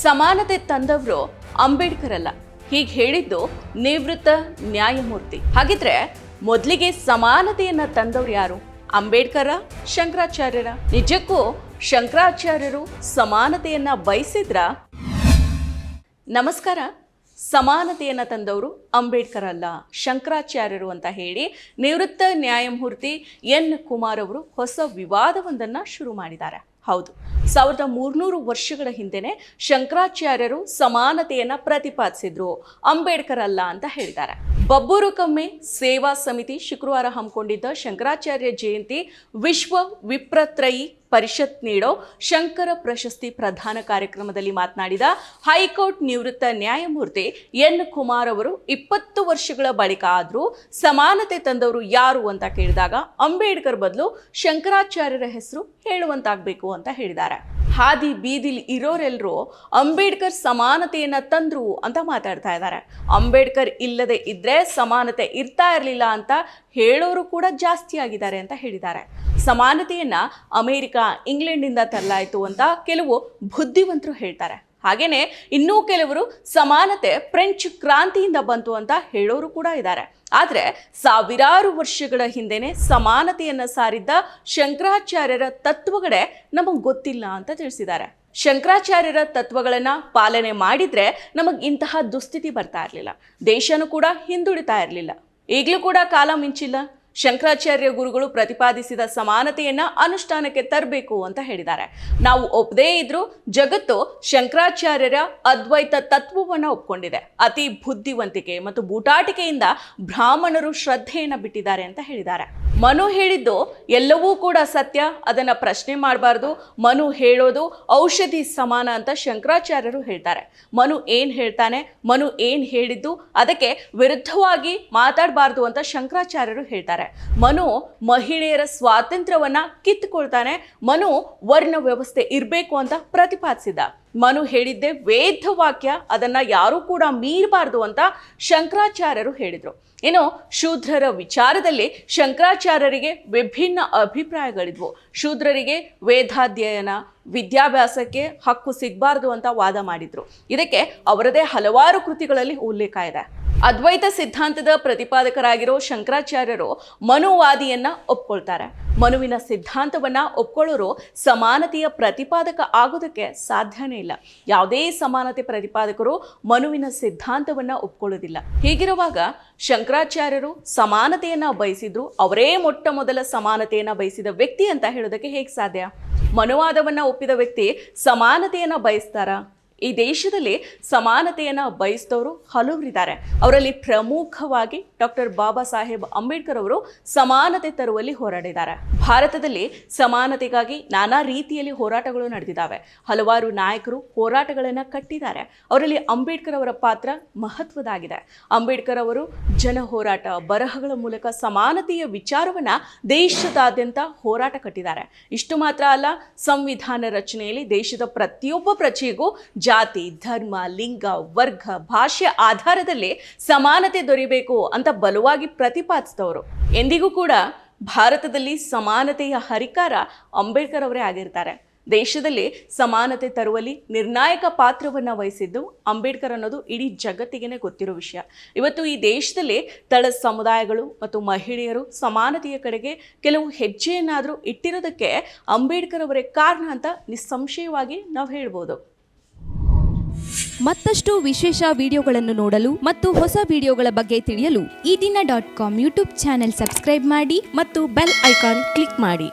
ಸಮಾನತೆ ತಂದವರು ಅಂಬೇಡ್ಕರ್ ಅಲ್ಲ, ಹೀಗೆ ಹೇಳಿದ್ದು ನಿವೃತ್ತ ನ್ಯಾಯಮೂರ್ತಿ. ಹಾಗಿದ್ರೆ ಮೊದಲಿಗೆ ಸಮಾನತೆಯನ್ನ ತಂದವರು ಯಾರು? ಅಂಬೇಡ್ಕರ, ಶಂಕರಾಚಾರ್ಯರ? ನಿಜಕ್ಕೂ ಶಂಕರಾಚಾರ್ಯರು ಸಮಾನತೆಯನ್ನ ಬಯಸಿದ್ರ? ನಮಸ್ಕಾರ. ಸಮಾನತೆಯನ್ನ ತಂದವರು ಅಂಬೇಡ್ಕರ್ ಅಲ್ಲ, ಶಂಕರಾಚಾರ್ಯರು ಅಂತ ಹೇಳಿ ನಿವೃತ್ತ ನ್ಯಾಯಮೂರ್ತಿ ಎನ್ ಕುಮಾರ್ ಅವರು ಹೊಸ ವಿವಾದವೊಂದನ್ನು ಶುರು ಮಾಡಿದ್ದಾರೆ. ಹೌದು, 1300 ವರ್ಷಗಳ ಹಿಂದೆನೆ ಶಂಕರಾಚಾರ್ಯರು ಸಮಾನತೆಯನ್ನ ಪ್ರತಿಪಾದಿಸಿದ್ರು, ಅಂಬೇಡ್ಕರ್ ಅಲ್ಲ ಅಂತ ಹೇಳಿದ್ದಾರೆ. ಬಬ್ಬೂರುಕಮ್ಮೆ ಸೇವಾ ಸಮಿತಿ ಶುಕ್ರವಾರ ಹಮ್ಮಿಕೊಂಡಿದ್ದ ಶಂಕರಾಚಾರ್ಯ ಜಯಂತಿ ವಿಶ್ವ ವಿಪ್ರತ್ರಯಿ ಪರಿಷತ್ ನೀಡೋ ಶಂಕರ ಪ್ರಶಸ್ತಿ ಪ್ರದಾನ ಕಾರ್ಯಕ್ರಮದಲ್ಲಿ ಮಾತನಾಡಿದ ಹೈಕೋರ್ಟ್ ನಿವೃತ್ತ ನ್ಯಾಯಮೂರ್ತಿ ಎನ್ ಕುಮಾರ್ ಅವರು 20 ವರ್ಷಗಳ ಬಳಿಕ ಆದರೂ ಸಮಾನತೆ ತಂದವರು ಯಾರು ಅಂತ ಕೇಳಿದಾಗ ಅಂಬೇಡ್ಕರ್ ಬದಲು ಶಂಕರಾಚಾರ್ಯರ ಹೆಸರು ಹೇಳುವಂತಾಗಬೇಕು ಅಂತ ಹೇಳಿದ್ದಾರೆ. ಹಾದಿ ಬೀದಿಲಿ ಇರೋರೆಲ್ಲರೂ ಅಂಬೇಡ್ಕರ್ ಸಮಾನತೆಯನ್ನ ತಂದ್ರು ಅಂತ ಮಾತಾಡ್ತಾ ಇದ್ದಾರೆ. ಅಂಬೇಡ್ಕರ್ ಇಲ್ಲದೆ ಇದ್ರೆ ಸಮಾನತೆ ಇರ್ತಾ ಇರಲಿಲ್ಲ ಅಂತ ಹೇಳೋರು ಕೂಡ ಜಾಸ್ತಿ ಆಗಿದ್ದಾರೆ ಅಂತ ಹೇಳಿದ್ದಾರೆ. ಸಮಾನತೆಯನ್ನ ಅಮೆರಿಕ, ಇಂಗ್ಲೆಂಡ್ನಿಂದ ತರಲಾಯಿತು ಅಂತ ಕೆಲವು ಬುದ್ಧಿವಂತರು ಹೇಳ್ತಾರೆ. ಹಾಗೇನೆ ಇನ್ನೂ ಕೆಲವರು ಸಮಾನತೆ ಫ್ರೆಂಚ್ ಕ್ರಾಂತಿಯಿಂದ ಬಂತು ಅಂತ ಹೇಳೋರು ಕೂಡ ಇದ್ದಾರೆ. ಆದರೆ ಸಾವಿರಾರು ವರ್ಷಗಳ ಹಿಂದೆನೆ ಸಮಾನತೆಯನ್ನ ಸಾರಿದ್ದ ಶಂಕರಾಚಾರ್ಯರ ತತ್ವಗಳೇ ನಮಗೆ ಗೊತ್ತಿಲ್ಲ ಅಂತ ತಿಳಿಸಿದ್ದಾರೆ. ಶಂಕರಾಚಾರ್ಯರ ತತ್ವಗಳನ್ನ ಪಾಲನೆ ಮಾಡಿದ್ರೆ ನಮಗೆ ಇಂತಹ ದುಸ್ಥಿತಿ ಬರ್ತಾ ಇರಲಿಲ್ಲ, ದೇಶನೂ ಕೂಡ ಹಿಂದುಳಿತಾ ಇರಲಿಲ್ಲ. ಈಗಲೂ ಕೂಡ ಕಾಲ ಮಿಂಚಿಲ್ಲ. ಶಂಕರಾಚಾರ್ಯ ಗುರುಗಳು ಪ್ರತಿಪಾದಿಸಿದ ಸಮಾನತೆಯನ್ನ ಅನುಷ್ಠಾನಕ್ಕೆ ತರಬೇಕು ಅಂತ ಹೇಳಿದ್ದಾರೆ. ನಾವು ಒಪ್ಪದೇ ಇದ್ರೂ ಜಗತ್ತು ಶಂಕರಾಚಾರ್ಯರ ಅದ್ವೈತ ತತ್ವವನ್ನ ಒಪ್ಕೊಂಡಿದೆ. ಅತಿ ಬುದ್ಧಿವಂತಿಕೆ ಮತ್ತು ಬೂಟಾಟಿಕೆಯಿಂದ ಬ್ರಾಹ್ಮಣರು ಶ್ರದ್ಧೆಯನ್ನ ಬಿಟ್ಟಿದ್ದಾರೆ ಅಂತ ಹೇಳಿದ್ದಾರೆ. ಮನು ಹೇಳಿದ್ದು ಎಲ್ಲವೂ ಕೂಡ ಸತ್ಯ, ಅದನ್ನ ಪ್ರಶ್ನೆ ಮಾಡಬಾರ್ದು. ಮನು ಹೇಳೋದು ಔಷಧಿ ಸಮಾನ ಅಂತ ಶಂಕರಾಚಾರ್ಯರು ಹೇಳ್ತಾರೆ. ಮನು ಏನ್ ಹೇಳ್ತಾನೆ, ಮನು ಏನ್ ಹೇಳಿದ್ದು ಅದಕ್ಕೆ ವಿರುದ್ಧವಾಗಿ ಮಾತಾಡಬಾರ್ದು ಅಂತ ಶಂಕರಾಚಾರ್ಯರು ಹೇಳ್ತಾರೆ. ಮನು ಮಹಿಳೆಯರ ಸ್ವಾತಂತ್ರ್ಯವನ್ನ ಕಿತ್ತುಕೊಳ್ತಾನೆ. ಮನು ವರ್ಣ ವ್ಯವಸ್ಥೆ ಇರಬೇಕು ಅಂತ ಪ್ರತಿಪಾದಿಸಿದ. ಮನು ಹೇಳಿದ್ದೆ ವೇದ ವಾಕ್ಯ, ಅದನ್ನ ಯಾರೂ ಕೂಡ ಮೀರಬಾರ್ದು ಅಂತ ಶಂಕರಾಚಾರ್ಯರು ಹೇಳಿದ್ರು. ಇನ್ನು ಶೂದ್ರರ ವಿಚಾರದಲ್ಲಿ ಶಂಕರಾಚಾರ್ಯರಿಗೆ ವಿಭಿನ್ನ ಅಭಿಪ್ರಾಯಗಳಿದ್ವು. ಶೂದ್ರರಿಗೆ ವೇದಾಧ್ಯಯನ, ವಿದ್ಯಾಭ್ಯಾಸಕ್ಕೆ ಹಕ್ಕು ಸಿಗಬಾರ್ದು ಅಂತ ವಾದ ಮಾಡಿದ್ರು. ಇದಕ್ಕೆ ಅವರದೇ ಹಲವಾರು ಕೃತಿಗಳಲ್ಲಿ ಉಲ್ಲೇಖ ಇದೆ. ಅದ್ವೈತ ಸಿದ್ಧಾಂತದ ಪ್ರತಿಪಾದಕರಾಗಿರೋ ಶಂಕರಾಚಾರ್ಯರು ಮನುವಾದಿಯನ್ನ ಒಪ್ಕೊಳ್ತಾರೆ. ಮನುವಿನ ಸಿದ್ಧಾಂತವನ್ನ ಒಪ್ಕೊಳ್ಳೋರು ಸಮಾನತೆಯ ಪ್ರತಿಪಾದಕ ಆಗೋದಕ್ಕೆ ಸಾಧ್ಯನೇ ಇಲ್ಲ. ಯಾವುದೇ ಸಮಾನತೆ ಪ್ರತಿಪಾದಕರು ಮನುವಿನ ಸಿದ್ಧಾಂತವನ್ನ ಒಪ್ಕೊಳ್ಳೋದಿಲ್ಲ. ಹೀಗಿರುವಾಗ ಶಂಕರಾಚಾರ್ಯರು ಸಮಾನತೆಯನ್ನ ಬಯಸಿದ್ರು, ಅವರೇ ಮೊಟ್ಟ ಮೊದಲ ಸಮಾನತೆಯನ್ನ ಬಯಸಿದ ವ್ಯಕ್ತಿ ಅಂತ ಹೇಳೋದಕ್ಕೆ ಹೇಗೆ ಸಾಧ್ಯ? ಮನುವಾದವನ್ನ ಒಪ್ಪಿದ ವ್ಯಕ್ತಿ ಸಮಾನತೆಯನ್ನ ಬಯಸ್ತಾರಾ? ಈ ದೇಶದಲ್ಲಿ ಸಮಾನತೆಯನ್ನ ಬಯಸಿದವರು ಹಲವರಿದ್ದಾರೆ. ಅವರಲ್ಲಿ ಪ್ರಮುಖವಾಗಿ ಡಾಕ್ಟರ್ ಬಾಬಾ ಸಾಹೇಬ್ ಅಂಬೇಡ್ಕರ್ ಅವರು ಸಮಾನತೆ ತರುವಲ್ಲಿ ಹೋರಾಡಿದ್ದಾರೆ. ಭಾರತದಲ್ಲಿ ಸಮಾನತೆಗಾಗಿ ನಾನಾ ರೀತಿಯಲ್ಲಿ ಹೋರಾಟಗಳು ನಡೆದಿದ್ದಾವೆ. ಹಲವಾರು ನಾಯಕರು ಹೋರಾಟಗಳನ್ನು ಕಟ್ಟಿದ್ದಾರೆ. ಅವರಲ್ಲಿ ಅಂಬೇಡ್ಕರ್ ಅವರ ಪಾತ್ರ ಮಹತ್ವದಾಗಿದೆ. ಅಂಬೇಡ್ಕರ್ ಅವರು ಜನ ಹೋರಾಟ, ಬರಹಗಳ ಮೂಲಕ ಸಮಾನತೆಯ ವಿಚಾರವನ್ನ ದೇಶದಾದ್ಯಂತ ಹೋರಾಟ ಕಟ್ಟಿದ್ದಾರೆ. ಇಷ್ಟು ಮಾತ್ರ ಅಲ್ಲ, ಸಂವಿಧಾನ ರಚನೆಯಲ್ಲಿ ದೇಶದ ಪ್ರತಿಯೊಬ್ಬ ಪ್ರಜೆಗೂ ಜಾತಿ, ಧರ್ಮ, ಲಿಂಗ, ವರ್ಗ, ಭಾಷೆ ಆಧಾರದಲ್ಲಿ ಸಮಾನತೆ ದೊರೆಯಬೇಕು ಅಂತ ಬಲವಾಗಿ ಪ್ರತಿಪಾದಿಸಿದವರು. ಎಂದಿಗೂ ಕೂಡ ಭಾರತದಲ್ಲಿ ಸಮಾನತೆಯ ಹರಿಕಾರ ಅಂಬೇಡ್ಕರ್ ಅವರೇ ಆಗಿರ್ತಾರೆ. ದೇಶದಲ್ಲಿ ಸಮಾನತೆ ತರುವಲ್ಲಿ ನಿರ್ಣಾಯಕ ಪಾತ್ರವನ್ನು ವಹಿಸಿದ್ದು ಅಂಬೇಡ್ಕರ್ ಅನ್ನೋದು ಇಡೀ ಜಗತ್ತಿಗೆ ಗೊತ್ತಿರೋ ವಿಷಯ. ಇವತ್ತು ಈ ದೇಶದಲ್ಲಿ ತಳ ಸಮುದಾಯಗಳು ಮತ್ತು ಮಹಿಳೆಯರು ಸಮಾನತೆಯ ಕಡೆಗೆ ಕೆಲವು ಹೆಜ್ಜೆಯನ್ನಾದರೂ ಇಟ್ಟಿರೋದಕ್ಕೆ ಅಂಬೇಡ್ಕರ್ ಅವರೇ ಕಾರಣ ಅಂತ ನಿಸ್ಸಂಶಯವಾಗಿ ನಾವು ಹೇಳ್ಬೋದು. ಮತ್ತಷ್ಟು ವಿಶೇಷ ವಿಡಿಯೋಗಳನ್ನು ನೋಡಲು ಮತ್ತು ಹೊಸ ವಿಡಿಯೋಗಳ ಬಗ್ಗೆ ತಿಳಿಯಲು ಈ ದಿನ .com ಯೂಟ್ಯೂಬ್ ಚಾನೆಲ್ ಸಬ್ಸ್ಕ್ರೈಬ್ ಮಾಡಿ ಮತ್ತು ಬೆಲ್ ಐಕಾನ್ ಕ್ಲಿಕ್ ಮಾಡಿ.